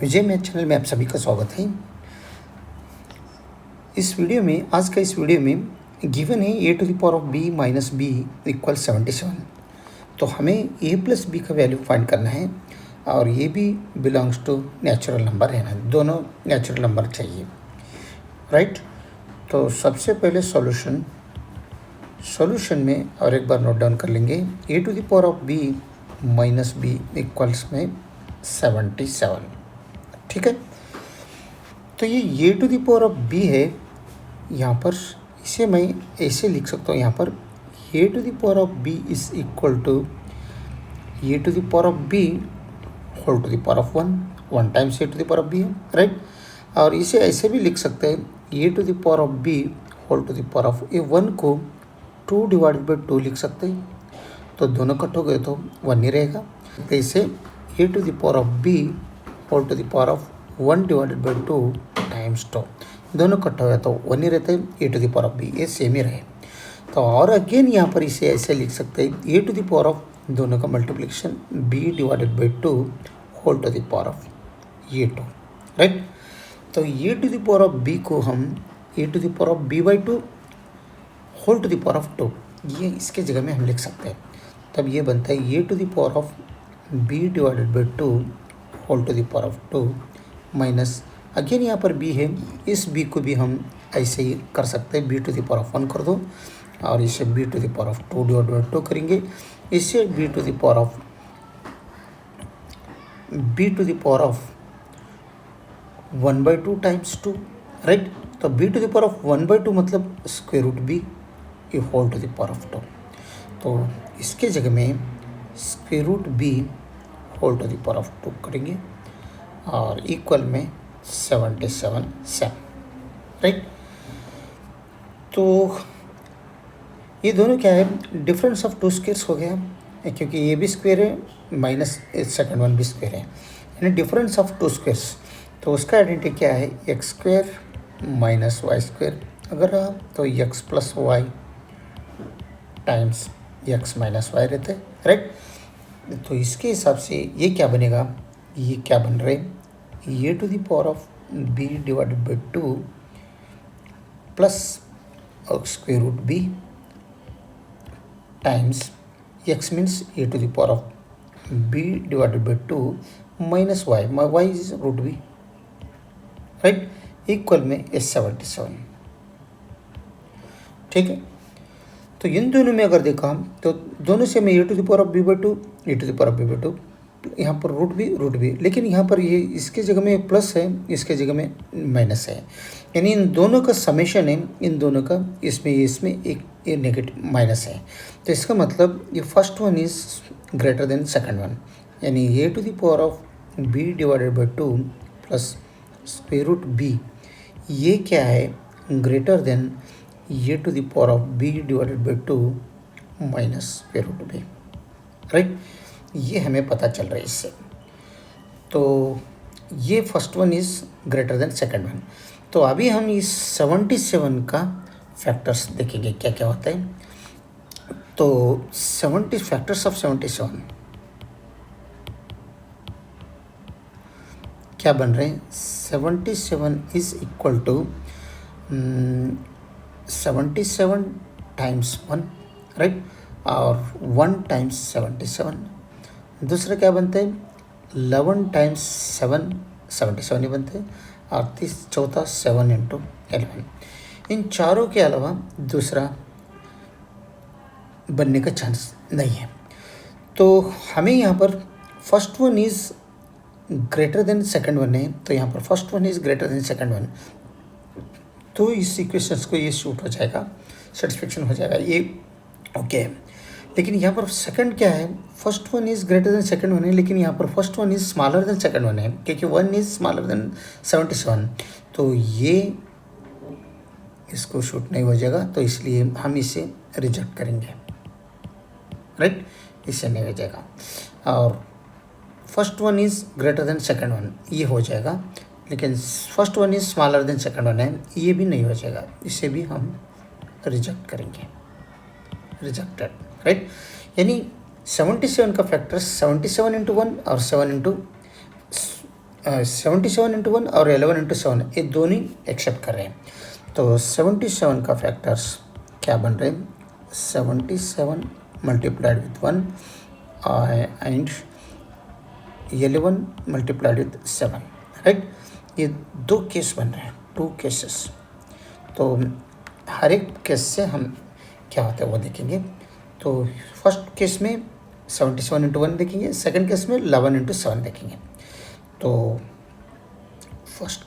विजय math channel में आप सभी का स्वागत है। आज का इस वीडियो में गिवन है a to the power of b minus b equal 77। तो हमें a प्लस बी का वैल्यू फाइंड करना है और ये भी बिलोंग्स टू नेचुरल नंबर है ना, दोनों नेचुरल नंबर चाहिए, राइट। तो सबसे पहले सॉल्यूशन में और एक बार नोट डाउन कर लेंगे a to the power of b minus b equals में 77, ठीक है। तो ये a to the power of b है, यहाँ पर इसे मैं ऐसे लिख सकता हूँ, यहाँ पर a to the power of b is equal to a to the power of b whole to the power of 1 times a to the power of b है, राइट। और इसे ऐसे भी लिख सकते हैं a to the power of b whole to the power of a 1 को 2 divided by 2 लिख सकते हैं। तो दोनों कट हो गए तो 1 ही रहेगा। तो इसे a to the power of b whole to the power of 1 divided by 2 times 2, दोनों कट हो गया तो 1 ही रहता है, a to the power of b ये सेम ही रहे। तो और अगेन यहाँ पर इसे ऐसे लिख सकते हैं a to the power of दोनों का multiplication b divided by 2 whole to the power of ये 2, राइट। तो a to the power of b को हम a to the power of b by 2 whole to the power of 2 ये इसके जगह में हम लिख सकते हैं। तब ये बनता है a to the power of b divided by 2 whole to the power of 2 minus again यहाँ पर b है, इस b को भी हम ऐसे ही कर सकते हैं, b to the power of 1 कर दो और इसे b to the power of 2 divide by 2 करेंगे, इसे b to the power of 1 by 2 times 2, right. तो b to the power of 1 by 2 मतलब स्क्वायर रूट b ये whole to the power of 2। तो इसके जगह में square root b whole to the power of 2 करेंगे और इक्वल में 77, राइट। तो ये दोनों क्या है, डिफरेंस ऑफ 2 स्क्वेयर्स हो गया, क्योंकि ये भी स्क्वायर है माइनस सेकंड वन भी स्क्वायर है, यानी डिफरेंस ऑफ 2 स्क्वेयर्स। तो उसका आइडेंटिटी क्या है, x square minus y square अगर रहा तो x plus y times x minus y रहते हैं, राइट। तो इसके हिसाब से ये क्या बनेगा, ये क्या बन रहे a to the power of b divided by 2 plus square root b times x means a to the power of b divided by 2 minus y, y is root b, right, equal में 77, ठीक है। तो इन दोनों में अगर देखा तो दोनों से मैं a to the power of b by 2 a to the power of b by 2, यहाँ पर रूट भी, लेकिन यहाँ पर ये इसके जगह में प्लस है, इसके जगह में माइनस है, यानी इन दोनों का समेशन है, इन दोनों का इसमें एक ये नेगेटिव माइनस है। तो इसका मतलब ये first one is greater than second one, यानी a to the power of b divided by 2 plus square root b ये क्या है, greater than a to the power of b divided by 2 minus square root b, right. ये हमें पता चल रहा है इससे। तो ये first one is greater than second one. तो अभी हम इस 77 का फैक्टर्स देखेंगे क्या क्या होता है। तो 70 फैक्टर्स ऑफ 77 क्या बन रहे हैं, 77 is equal to 77 times 1, right, और 1 टाइम्स 77, दूसरा क्या बनता है 11 टाइम्स 7 77 ही बनते हैं, और चौथा 7 इंटू 11। इन चारों के अलावा दूसरा बनने का चांस नहीं है। तो हमें यहाँ पर first one is greater than second one है, तो यहाँ पर first one is greater than second one, तो इस इक्वेशंस को ये शूट हो जाएगा, सेटिस्फेक्शन हो जाएगा, ये ओके है। लेकिन यहाँ पर सेकंड क्या है, first one is greater than second one है, लेकिन यहाँ पर first one is smaller than second one है, क्योंकि 1 इज़ स्मॉलर देन 77, तो ये इसको शूट नहीं हो जाएगा, तो इसलिए हम इसे रिजेक्ट करेंगे, राइट, इससे नहीं हो जाएगा। और first one is greater than second one ये हो जाएगा, लेकिन first one is smaller than second one है, ये भी नहीं हो जाएगा, इसे भी हम रिजेक्ट करेंगे, रिजेक्टेड, राइट। यानी 77 का फैक्टर 77 इंटू 1 और 7 इंटू 77 इंटू 1 और 11 इंटू 7 ये दोनों ही एक्सेप्ट कर रहे हैं। तो 77 का फैक्टर्स क्या बन रहे हैं? 77 multiplied with 1 and 11 multiplied with 7, right. ये दो केस बन रहे हैं, 2 केसेस। तो हर एक केस से हम क्या होता है वो देखेंगे। तो फर्स्ट केस में 77 इंटू 1 देखेंगे, सेकंड केस में 11 इंटू 7 देखेंगे। तो फर्स्ट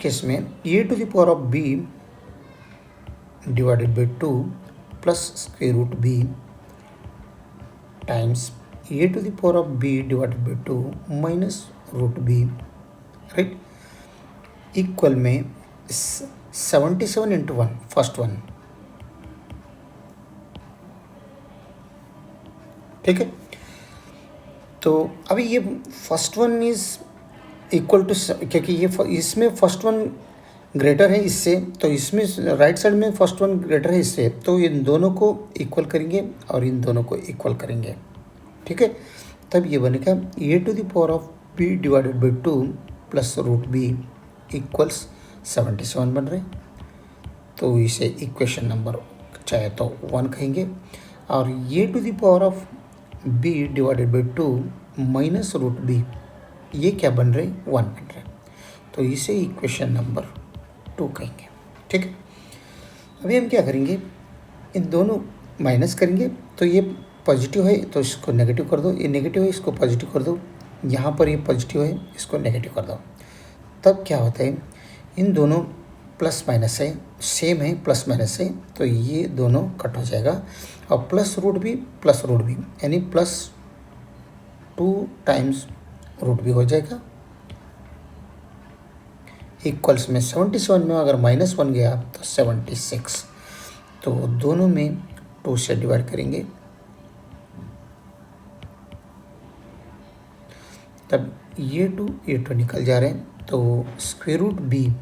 केस में A to the power of B divided by 2 plus square root B times A to the power of B divided by 2 minus root B, right, equal में 77 into 1 first one, ठीक है। तो अभी ये first one is equal to, क्योंकि ये इसमें first one greater है इससे, तो इसमें राइट साइड में फर्स्ट वन ग्रेटर है इससे, तो इन दोनों को इक्वल करेंगे और इन दोनों को इक्वल करेंगे, ठीक है। तब ये बनेगा A to the power of B divided by 2 plus root B equals 77 बन रहे। तो इसे इक्वेशन नंबर चाहे तो 1 कहेंगे। और A to the power of B divided by 2 minus root B, ये क्या बन रहे? 1 बन रहे। तो इसे इक्वेशन नंबर 2 कहेंगे, ठीक है। अभी हम क्या करेंगे, इन दोनों माइनस करेंगे। तो ये पॉजिटिव है तो इसको नेगेटिव कर दो, ये नेगेटिव है इसको पॉजिटिव कर दो, यहाँ पर ये पॉजिटिव है इसको नेगेटिव कर दो। तब क्या होता है, इन दोनों प्लस माइनस है, सेम है, प्लस माइनस है, तो ये दोनों कट हो जाएगा। और प्लस रूट भी यानी प्लस 2 टाइम्स रूट भी हो जाएगा, इक्वल्स में 77 में अगर -1 गया तो 76। तो दोनों में 2 से डिवाइड करेंगे, तब ये 2 निकल जा रहे हैं। तो स्क्वायर रूट बी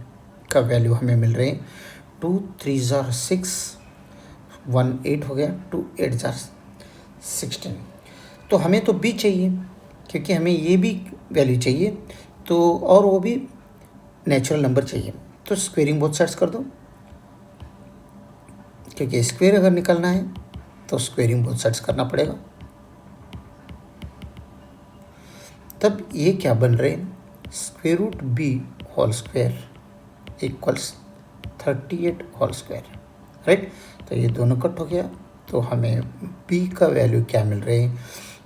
का वैल्यू हमें मिल रहे हैं 2 3 जार 6, 1 8 हो गया, 2 8 जार 16। तो हमें तो बी चाहिए क्योंकि हमें ये भी वैल्यू चाहिए, तो और वो भी नेचुरल नंबर चाहिए। तो स्क्वेयरिंग बोथ साइड्स कर दो, क्योंकि स्क्वेयर अगर निकलना है तो स्क्वेयरिंग बोथ साइड्स करना पड़ेगा। तब ये क्या बन रहे, square root b whole square equals 38 whole square, right. तो ये दोनों कट हो गया, तो हमें b का वैल्यू क्या मिल रहे हैं,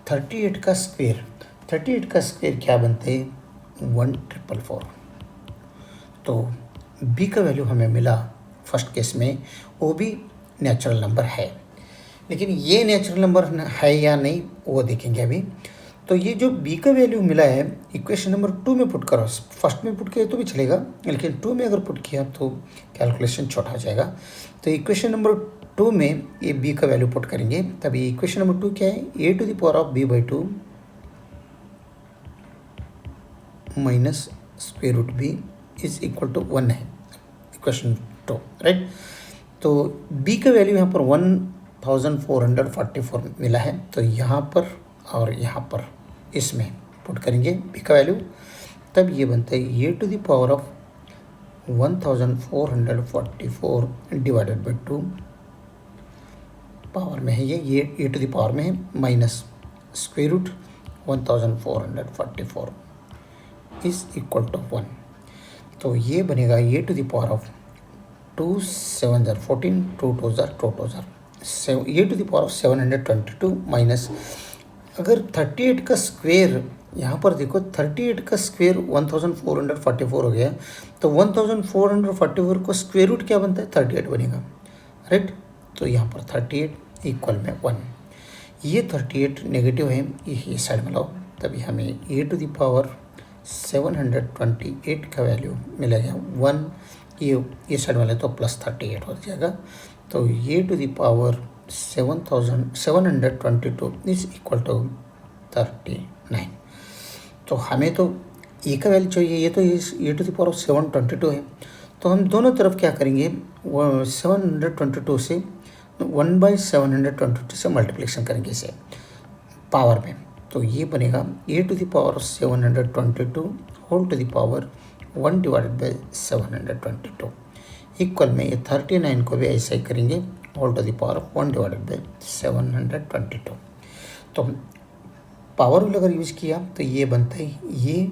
38 का स्क्वायर। 38 का स्क्वायर क्या बनते हैं, 1444। तो b का वैल्यू हमें मिला फर्स्ट केस में, वो भी नेचुरल नंबर है, लेकिन ये नेचुरल नंबर है या नहीं वो देखेंगे अभी। तो ये जो b का वैल्यू मिला है इक्वेशन नंबर 2 में पुट करो, फर्स्ट में पुट किया तो भी चलेगा, लेकिन 2 में अगर पुट किया तो कैलकुलेशन छोटा हो जाएगा। तो इक्वेशन नंबर 2 में ये b का वैल्यू पुट करेंगे, तब ये इक्वेशन नंबर 2 क्या है, a to the power of b by 2 minus square root b is equal to 1 है, इक्वेशन 2, राइट। तो b का वैल्यू यहाँ पर 1444 मिला है, तो यहाँ पर और यहाँ पर इसमें पुट करेंगे b का वैल्यू, तब ये बनता है A to the power of 1444 divided by 2, power में है ये ए टू द पावर में है, minus square root 1444 is equal to 1। तो ये बनेगा A to the power of 2 7 जार 14, 2 2 जार 2 2 जार A to the power of 722 minus, अगर 38 का स्क्वेयर यहाँ पर देखो, 38 का स्क्वेयर 1444 हो गया, तो 1444 को स्क्वेयर रूट क्या बनता है, 38 बनेगा, राइट। तो यहाँ पर 38 इक्वल में 1, ये 38 नेगेटिव है, ये साइड में लाओ, तभी हमें ए टू द पावर 728 का वैल्यू मिलेगा 1, ये साइड वाले तो प्लस 38 हो जाएगा। तो A to the power 722 is equal to 39। तो हमें तो ए का वैल्यू चाहिए, ये तो ए टू द पावर 722 है, तो हम दोनों तरफ क्या करेंगे, 722 से 1/722 से मल्टीप्लिकेशन करेंगे इसे पावर में, तो ये बनेगा a⁻722 whole to the power 1/722 equal में ये 39 को भी ऐसा ही करेंगे होल टू द पावर 1/722। तो पावर रूल अगर यूज़ किया तो ये बनता है ये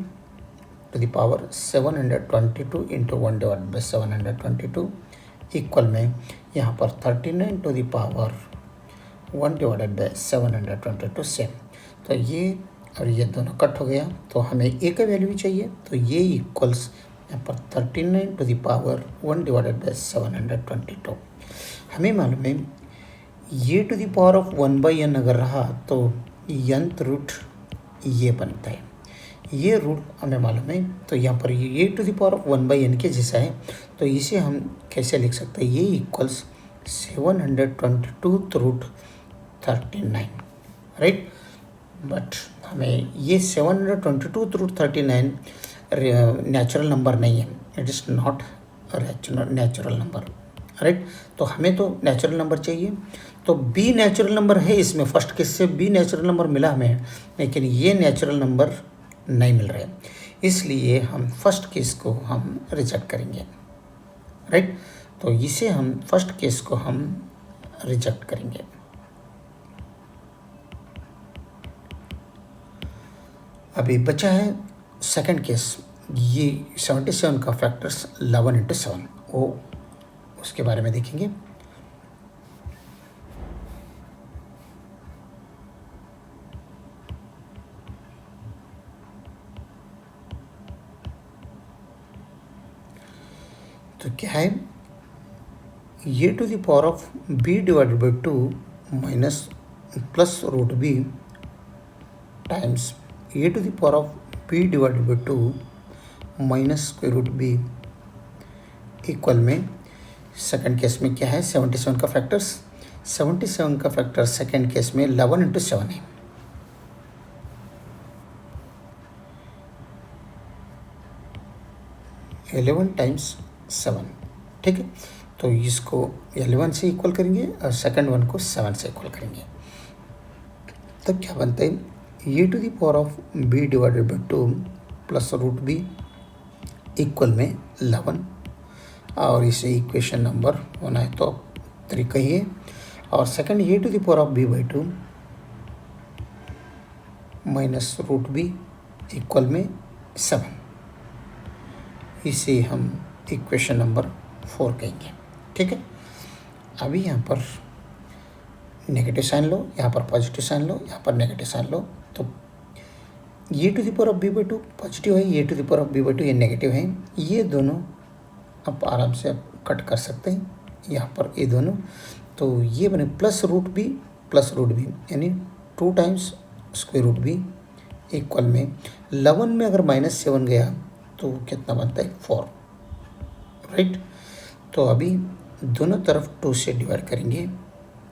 to the power 722 into 1/722 equal में यहाँ पर 39 टू द पावर 1/722 सेम। तो ये और ये दोनों कट हो गया, तो हमें ए का वैल्यू भी चाहिए, तो ये इक्वल्स यहाँ पर 39 टू द पावर 1/722। हमें मालूम है ये to the power of 1/n अगर रहा तो nth रूट ये बनता है, ये रूट हमें मालूम है। तो यहाँ पर ये to the power of 1/n के जैसा है, तो इसे हम कैसे लिख सकते हैं, ये इक्वल्स 722 रूट 39, राइट। बट हमें ये 722 रूट 39 नेचुरल नंबर नहीं है, it is not natural number, right. तो हमें तो नेचुरल नंबर चाहिए, तो बी नेचुरल नंबर है इसमें, फर्स्ट केस से बी नेचुरल नंबर मिला हमें, लेकिन ये नेचुरल नंबर नहीं मिल रहे, इसलिए हम फर्स्ट केस को हम रिजेक्ट करेंगे, राइट। तो इसे हम फर्स्ट केस को हम रिजेक्ट करेंगे। अभी बचा है सेकंड केस, ये 77 का फैक्टर्स 11 इंटू 7, वो उसके बारे में देखेंगे। तो क्या है, ये to the power of b divided by 2 minus plus root b times A to the power of b divided by 2 minus square root b equal में सेकंड केस में क्या है 77 का फैक्टर्स, 77 का फैक्टर सेकंड केस में 11 into 7 है, eleven times 7, ठीक है। तो इसको 11 से इक्वल करेंगे और सेकंड वन को 7 से इक्वल करेंगे, तब क्या बनता है, ये to the power of b divided by 2 plus root b equal में 11, और इसे इक्वेशन नंबर होना है तो 3 कहिए, और सेकंड ये to the power of b by 2 minus root b equal में 7, इसे हम इक्वेशन नंबर 4 कहेंगे, ठीक है। अभी यहाँ पर नेगेटिव साइन लो, यहाँ पर पॉजिटिव साइन लो, यहाँ पर नेगेटिव साइन लो, तो ये to the power of b by 2 positive है, ये to the power of b by 2 ये नेगेटिव है, ये दोनों आप आराम से आप कट कर सकते हैं यहाँ पर ये दोनों, तो ये बने प्लस रूट b यानी 2 times square root b equal में 11 में अगर -7 गया तो कितना बनता है 4, राइट। तो अभी दोनों तरफ 2 से डिवाइड करेंगे,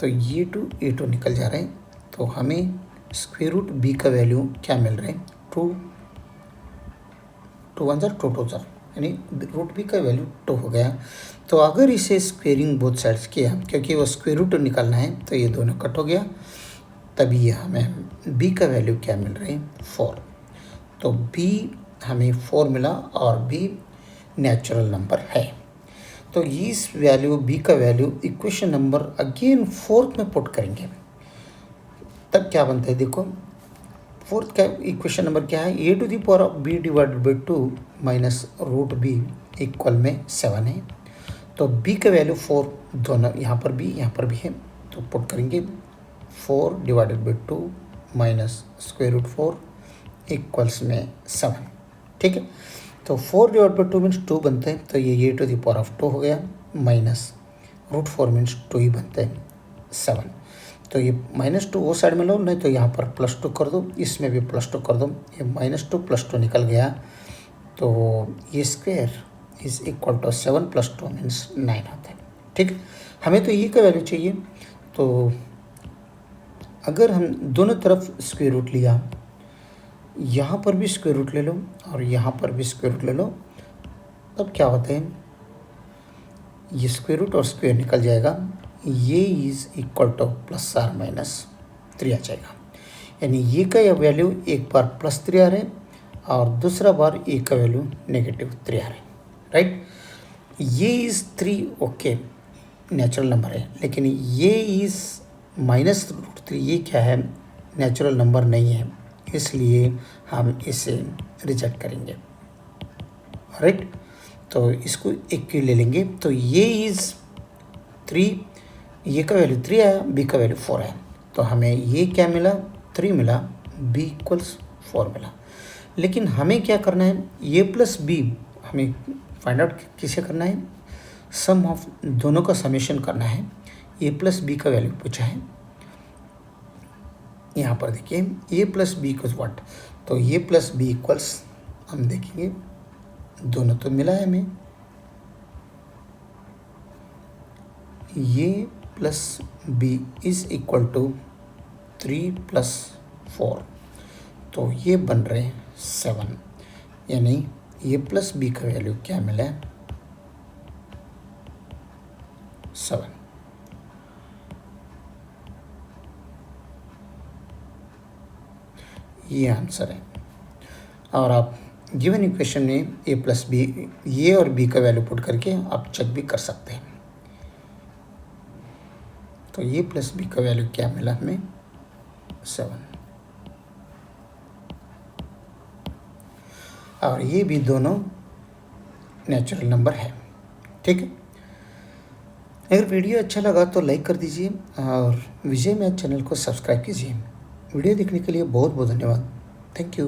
तो ये 2 निकल जा रहे हैं, तो हमें स्क्वायर रूट b का वैल्यू क्या मिल रहा है 2 1 2 2 यानी रूट b का वैल्यू 2 हो गया। तो अगर इसे स्क्वेयरिंग बोथ साइड्स किया, क्योंकि वो स्क्वायर रूट निकालना है, तो ये दोनों कट हो गया, तभी ये हमें b का वैल्यू क्या मिल रहा है 4। तो b हमें 4 मिला और b नेचुरल नंबर है, तो इस वैल्यू b का value equation number again 4th में पुट करेंगे, तब क्या बनता है, देखो 4th का इक्वेशन नंबर क्या है, A to the power of b divided by 2 minus root b equal में 7 है, तो b का वैल्यू 4 दोनों यहाँ पर भी है, तो पुट करेंगे 4 divided by 2 minus square root 4 equals में 7, ठीक है। तो 4 डिवाइड बाई 2 मीन्स 2 बनते हैं, तो ये टू द पावर ऑफ 2 हो गया, माइनस रूट 4 मीन्स 2 ही बनते हैं 7, तो ये -2 वो साइड में लो, नहीं तो यहाँ पर +2 कर दो, इसमें भी +2 कर दो, ये -2 +2 निकल गया, तो ये square is equal to 7 + 2 means 9 होता है, ठीक। हमें तो ये का वैल्यू चाहिए, तो अगर हम दोनों तरफ स्क्वायर रूट लिया, यहाँ पर भी स्क्वायर रूट ले लो और यहाँ पर भी स्क्वायर रूट ले लो, तब क्या होता है, ये स्क्वायर रूट और स्क्वायर निकल जाएगा, ये is equal to plus or minus 3 आ जाएगा। यानी ये का यह वैल्यू एक बार +3 आ रहा है और दूसरा बार ये का वैल्यू -3 आ रहा है, राइट। ये इज़ 3 ओके नेचुरल नंबर है, लेकिन ये इज़ -√3 ये क्या है, नेचुरल नंबर नहीं है, इसलिए हम इसे रिजेक्ट करेंगे, राइट। तो इसको एक की ले लेंगे। तो ये इज़ 3, ये का वैल्यू 3 आया, बी का वैल्यू 4 है, तो हमें ये क्या मिला, 3 मिला, b इक्वल्स 4 मिला। लेकिन हमें क्या करना है, a प्लस बी हमें फाइंड आउट किसे करना है, सम ऑफ दोनों का समेशन करना है। a प्लस बी का वैल्यू पूछा है, यहाँ पर देखिए a plus b equals what, तो a प्लस बी इक्वल्स हम देखेंगे दोनों तो मिला है हमें, a plus b is equal to 3 + 4, तो ये बन रहे हैं 7, यानी a प्लस बी का वैल्यू क्या मिला है, 7। ये आंसर है। और आप गिवन इक्वेशन में a प्लस बी, ए और b का वैल्यू पुट करके आप चेक भी कर सकते हैं। तो a प्लस बी का वैल्यू क्या मिला हमें, 7। और ये भी दोनों नेचुरल नंबर है, ठीक है। अगर वीडियो अच्छा लगा तो लाइक कर दीजिए और विजय मैथ चैनल को सब्सक्राइब कीजिए। वीडियो देखने के लिए बहुत बहुत धन्यवाद। Thank you.